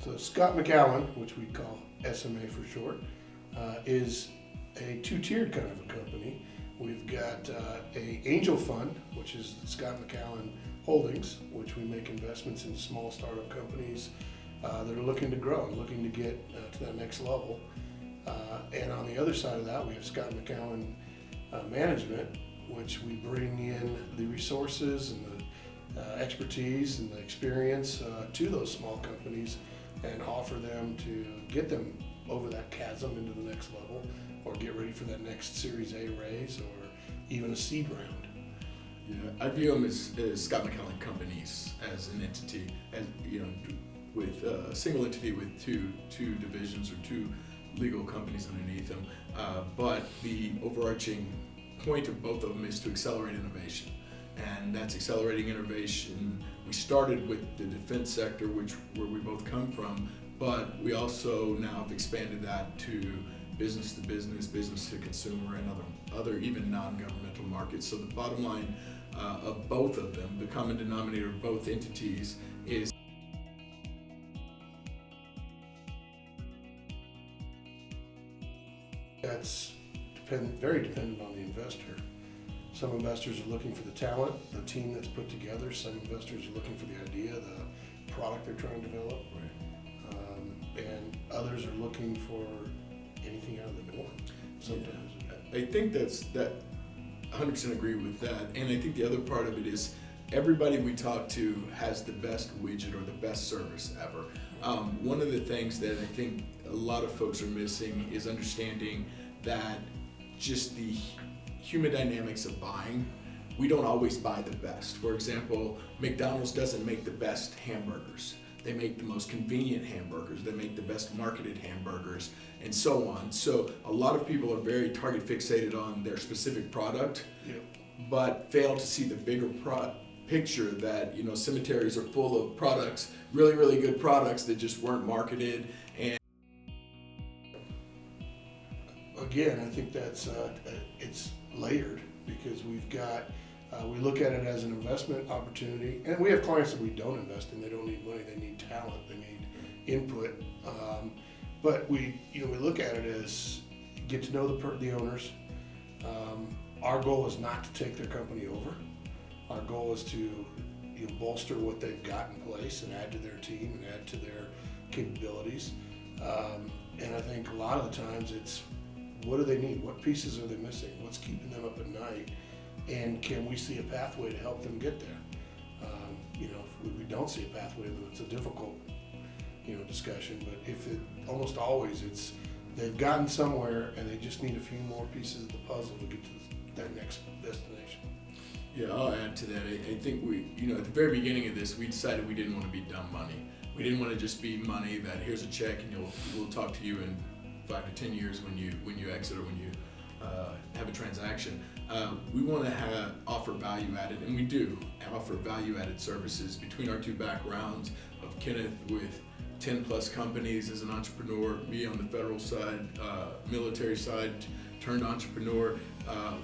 So Scott McAllen, which we call SMA for short, is a two-tiered kind of a company. We've got a angel fund, which is Scott McAllen Holdings, which we make investments in small startup companies that are looking to grow and looking to get to that next level. And on the other side of that, we have Scott McAllen Management, which we bring in the resources and the expertise and the experience to those small companies and offer them to get them over that chasm into the next level or get ready for that next Series A raise or even a seed round. Yeah, I view them as Scott McAllen companies as an entity, and with a single entity with two divisions or two legal companies underneath them. But the overarching point of both of them is to accelerate innovation, and that's accelerating innovation. We started with the defense sector, where we both come from, but we also now have expanded that to business to business, business to consumer, and other even non-governmental markets. So the bottom line of both of them, the common denominator of both entities, is that's very dependent on the investor. Some investors are looking for the talent, the team that's put together. Some investors are looking for the idea, the product they're trying to develop. right. And others are looking for anything out of the door sometimes. I think that 100% agree with that. And I think the other part of it is everybody we talk to has the best widget or the best service ever. One of the things that I think a lot of folks are missing is understanding that just the human dynamics of buying, we don't always buy the best. For example, McDonald's doesn't make the best hamburgers. They make the most convenient hamburgers. They make the best marketed hamburgers, and so on. So a lot of people are very target fixated on their specific product, Yep. but fail to see the bigger picture that cemeteries are full of products, really, really good products that just weren't marketed. And Again, I think that's it's layered because we've got we look at it as an investment opportunity, and we have clients that we don't invest in. They don't need money; they need talent, they need input. But we look at it as get to know the owners. Our goal is not to take their company over. Our goal is to bolster what they've got in place and add to their team and add to their capabilities. And I think a lot of the times it's what do they need? What pieces are they missing? What's keeping them up at night? And can we see a pathway to help them get there? If we don't see a pathway, then it's a difficult, discussion. But almost always it's they've gotten somewhere and they just need a few more pieces of the puzzle to get to that next destination. yeah, I'll add to that. I think we, at the very beginning of this, we decided we didn't want to be dumb money. We didn't want to just be money that here's a check and we'll talk to you in 5 to 10 years when you exit or when you have a transaction. We want to offer value added, and we do offer value added services. Between our two backgrounds of Kenneth with 10 plus companies as an entrepreneur, me on the federal side, military side, turned entrepreneur,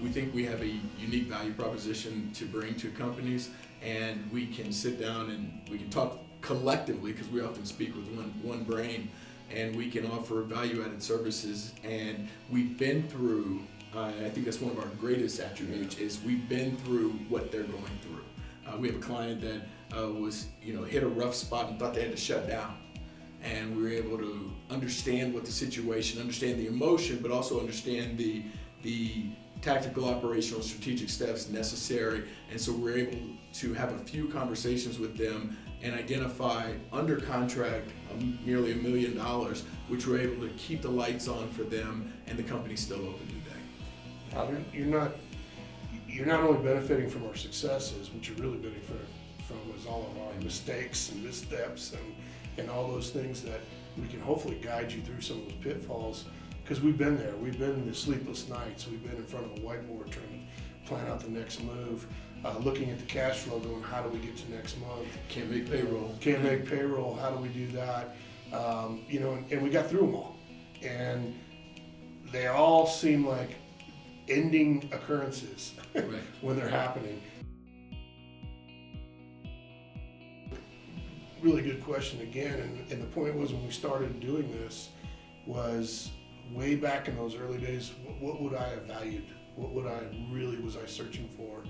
we think we have a unique value proposition to bring to companies, and we can sit down and we can talk collectively because we often speak with one brain, and we can offer value-added services. And we've been through, I think that's one of our greatest attributes, is we've been through what they're going through. We have a client that was, hit a rough spot and thought they had to shut down. And we were able to understand what the situation, understand the emotion, but also understand the tactical, operational, strategic steps necessary. And so we're able to have a few conversations with them and identify under contract nearly $1 million, which we're able to keep the lights on for them, and the company's still open today. You're not only benefiting from our successes, but you're really benefiting from is all of our mistakes and missteps and all those things that we can hopefully guide you through some of those pitfalls, because we've been there. We've been in the sleepless nights. We've been in front of a whiteboard trying to plan out the next move, looking at the cash flow, going, how do we get to next month? Can't make payroll. Can't make payroll. How do we do that? And we got through them all. And they all seem like ending occurrences when they're happening. really good question again, and the point was when we started doing this was way back in those early days, what would I have valued? What would I really was I searching for?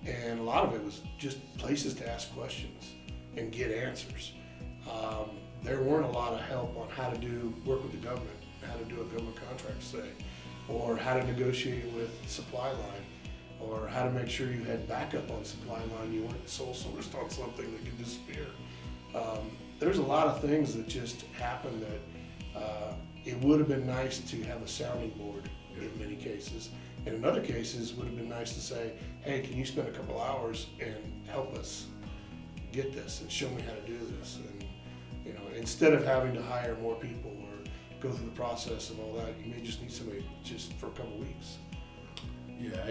And a lot of it was just places to ask questions and get answers. There weren't a lot of help on how to work with the government, how to do a government contract, say, or how to negotiate with supply line, or how to make sure you had backup on supply line, you weren't sole sourced on something that could disappear. There's a lot of things that just happened that it would have been nice to have a sounding board in many cases. And in other cases, would have been nice to say, hey, can you spend a couple hours and help us get this and show me how to do this? And instead of having to hire more people or go through the process of all that, you may just need somebody just for a couple weeks. Yeah,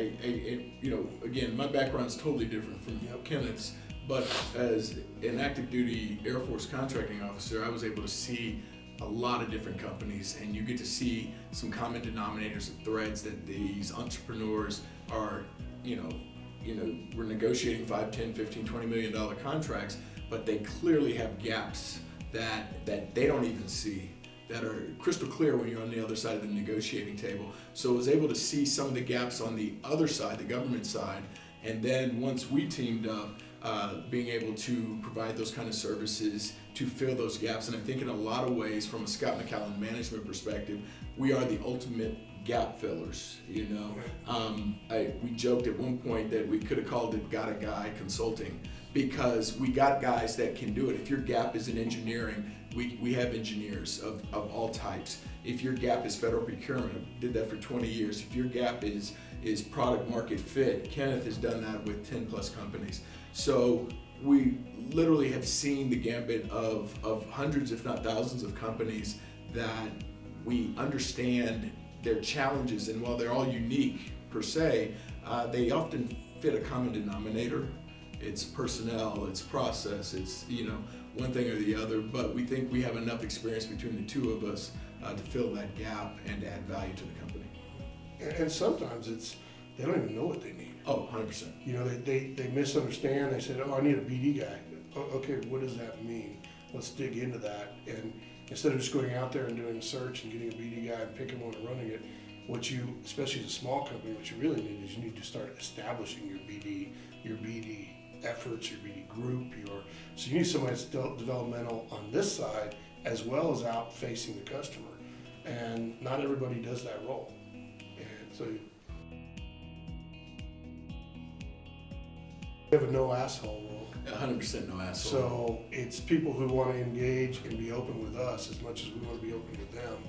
again, my background's totally different from Kenneth's, but as an active duty Air Force contracting officer, I was able to see a lot of different companies, and you get to see some common denominators of threads that these entrepreneurs are, we're negotiating 5, 10, 15, $20 million contracts, but they clearly have gaps that they don't even see, that are crystal clear when you're on the other side of the negotiating table. So I was able to see some of the gaps on the other side, the government side, and then once we teamed up, being able to provide those kind of services to fill those gaps. And I think in a lot of ways, from a Scott McAllen management perspective, we are the ultimate gap fillers. We joked at one point that we could have called it Got a Guy Consulting, because we got guys that can do it. If your gap is in engineering, we have engineers of all types. If your gap is federal procurement, I did that for 20 years. If your gap is product market fit, Kenneth has done that with 10 plus companies. So we literally have seen the gambit of hundreds, if not thousands, of companies that we understand their challenges, and while they're all unique per se, they often fit a common denominator. It's personnel, it's process, it's one thing or the other, but we think we have enough experience between the two of us to fill that gap and add value to the company. And sometimes they don't even know what they need. Oh, 100%. They misunderstand. They said, I need a BD guy. Okay, what does that mean? Let's dig into that. And instead of just going out there and doing a search and getting a BD guy and picking one and running it, especially as a small company, what you really need is you need to start establishing your BD efforts, your BD group, so you need somebody that's developmental on this side as well as out facing the customer. And not everybody does that role. And so we have a no asshole rule. 100% no asshole. So it's people who want to engage and be open with us as much as we want to be open with them.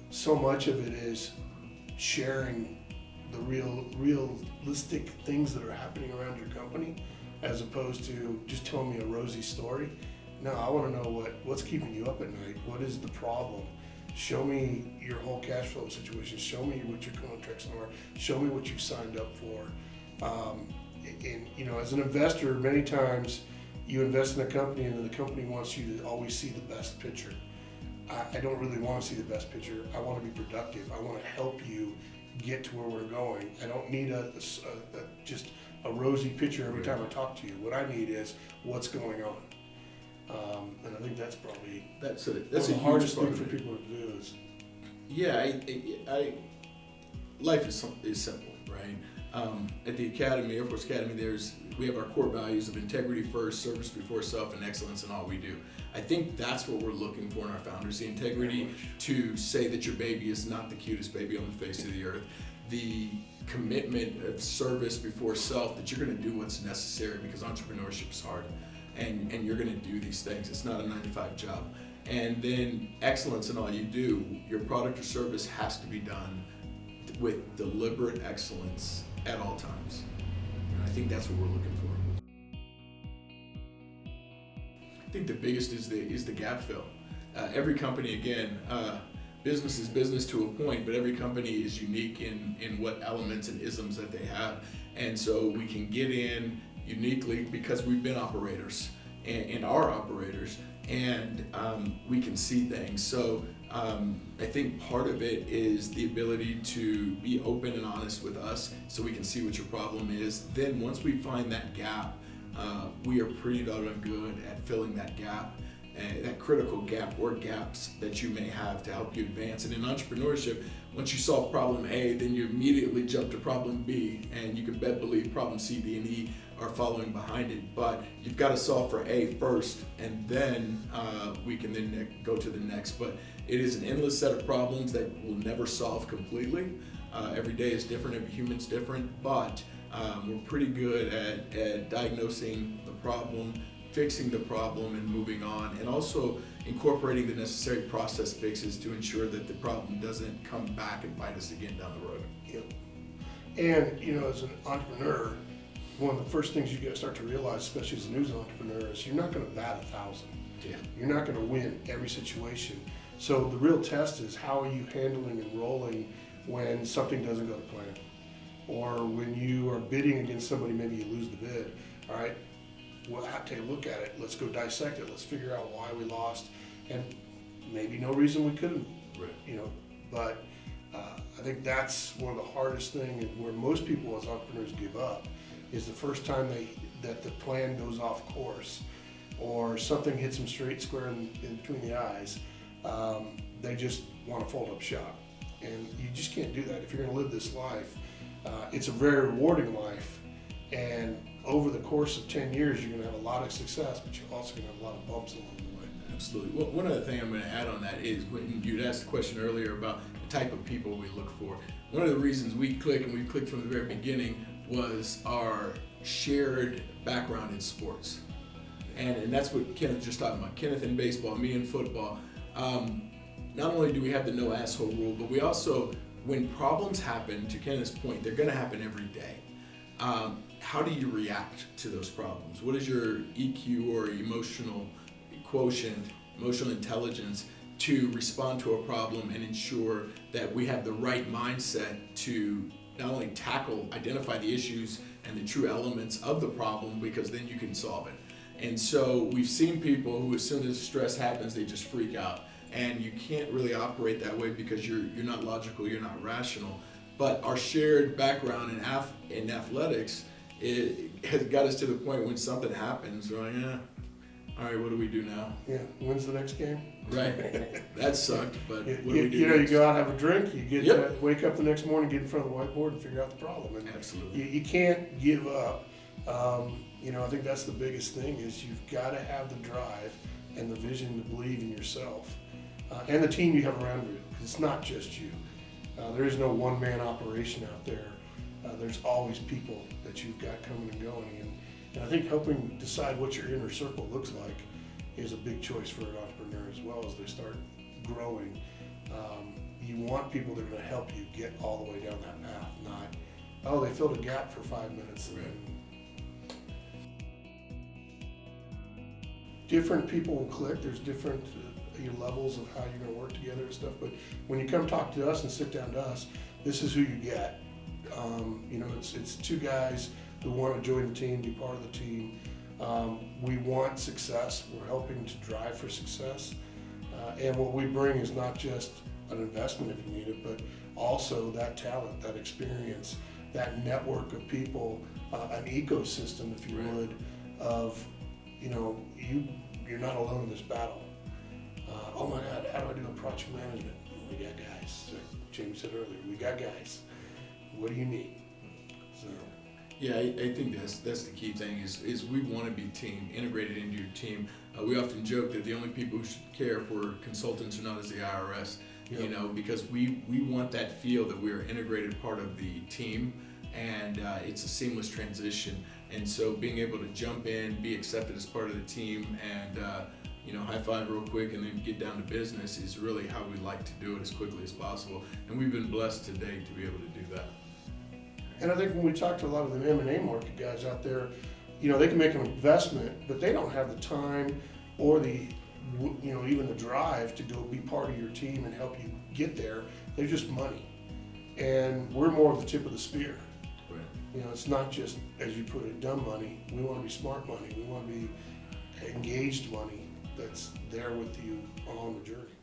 So much of it is sharing the realistic things that are happening around your company, as opposed to just telling me a rosy story. No, I want to know what's keeping you up at night. What is the problem? Show me your whole cash flow situation. Show me what your contracts are. Show me what you signed up for. As an investor, many times you invest in a company and then the company wants you to always see the best picture. I don't really want to see the best picture. I want to be productive. I want to help you get to where we're going. I don't need just a rosy picture every time I talk to you. What I need is what's going on. And I think that's probably that's the hardest thing for people to do. Life is simple, right? At the Academy, Air Force Academy, we have our core values of integrity first, service before self, and excellence in all we do. I think that's what we're looking for in our founders, the integrity to say that your baby is not the cutest baby on the face of the earth, the commitment of service before self, that you're going to do what's necessary because entrepreneurship is hard, and you're going to do these things. It's not a 9-to-5 job. And then excellence in all you do. Your product or service has to be done with deliberate excellence at all times. And I think that's what we're looking for. I think the biggest is the gap fill. Every company, again, business is business to a point, but every company is unique in what elements and isms that they have. And so we can get in uniquely because we've been operators and are operators, and we can see things. So I think part of it is the ability to be open and honest with us so we can see what your problem is. Then once we find that gap, we are pretty doggone good at filling that gap, and that critical gap or gaps that you may have to help you advance. And in entrepreneurship, once you solve problem A, then you immediately jump to problem B, and you can believe problem C, D, and E are following behind it. But you've got to solve for A first, and then we can then go to the next. But it is an endless set of problems that will never solve completely. Every day is different, every human's different, but we're pretty good at diagnosing the problem, fixing the problem, and moving on, and also incorporating the necessary process fixes to ensure that the problem doesn't come back and bite us again down the road. Yep. And, you know, as an entrepreneur, one of the first things you got to start to realize, especially as a new entrepreneur, is you're not going to bat 1,000. Yeah. You're not going to win every situation. So the real test is how are you handling and rolling when something doesn't go to plan, or when you are bidding against somebody, maybe you lose the bid. All right, well, take a look at it. Let's go dissect it. Let's figure out why we lost, and maybe no reason we couldn't. Right. You know, but I think that's one of the hardest things, and where most people as entrepreneurs give up is the first time that the plan goes off course, or something hits them straight square in between the eyes. They just want to fold up shop. And you just can't do that. If you're going to live this life, it's a very rewarding life. And over the course of 10 years, you're going to have a lot of success, but you're also going to have a lot of bumps along the way. Absolutely. Well, one other thing I'm going to add on that is when you'd asked the question earlier about the type of people we look for. One of the reasons we click, and we clicked from the very beginning, was our shared background in sports. And that's what Kenneth just talking about. Kenneth in baseball, me in football. Not only do we have the no asshole rule, but we also, when problems happen, to Kenneth's point, they're going to happen every day. How do you react to those problems? What is your EQ or emotional quotient, emotional intelligence to respond to a problem and ensure that we have the right mindset to not only identify the issues and the true elements of the problem, because then you can solve it. And so we've seen people who, as soon as stress happens, they just freak out. And you can't really operate that way because you're not logical, you're not rational. But our shared background in athletics, it has got us to the point when something happens, we're like, all right, what do we do now? Yeah, when's the next game? Right, that sucked, but what do we do You know, next? you go out, have a drink, you get Yep. wake up the next morning, get in front of the whiteboard and figure out the problem. And Absolutely. you can't give up. You know, I think that's the biggest thing is you've got to have the drive and the vision to believe in yourself. And the team you have around you. It's not just you. There is no one-man operation out there. There's always people that you've got coming and going. And I think helping decide what your inner circle looks like is a big choice for an entrepreneur as well as they start growing. You want people that are going to help you get all the way down that path, not, oh, they filled a gap for 5 minutes. Right. Different people will click. There's different your levels of how you're going to work together and stuff. But when you come talk to us and sit down to us, this is who you get. You know, it's two guys who want to join the team, be part of the team. We want success. We're helping to drive for success. And what we bring is not just an investment if you need it, but also that talent, that experience, that network of people, an ecosystem, if you would, of, you know, you're not alone in this battle. Oh my God, how do I do a project management? We got guys. Like Jamie said earlier, we got guys. What do you need? So. Yeah, I think that's the key thing is we want to be integrated into your team. We often joke that the only people who should care for consultants or not is the IRS, you know, because we want that feel that we're an integrated part of the team, and it's a seamless transition. And so being able to jump in, be accepted as part of the team, and you know, high five real quick and then get down to business is really how we like to do it as quickly as possible. And we've been blessed today to be able to do that. And I think when we talk to a lot of the M&A market guys out there, you know, they can make an investment, but they don't have the time or the, you know, even the drive to go be part of your team and help you get there. They're just money. And we're more of the tip of the spear. Right. You know, it's not just, as you put it, dumb money. We want to be smart money. We want to be engaged money that's there with you on the journey.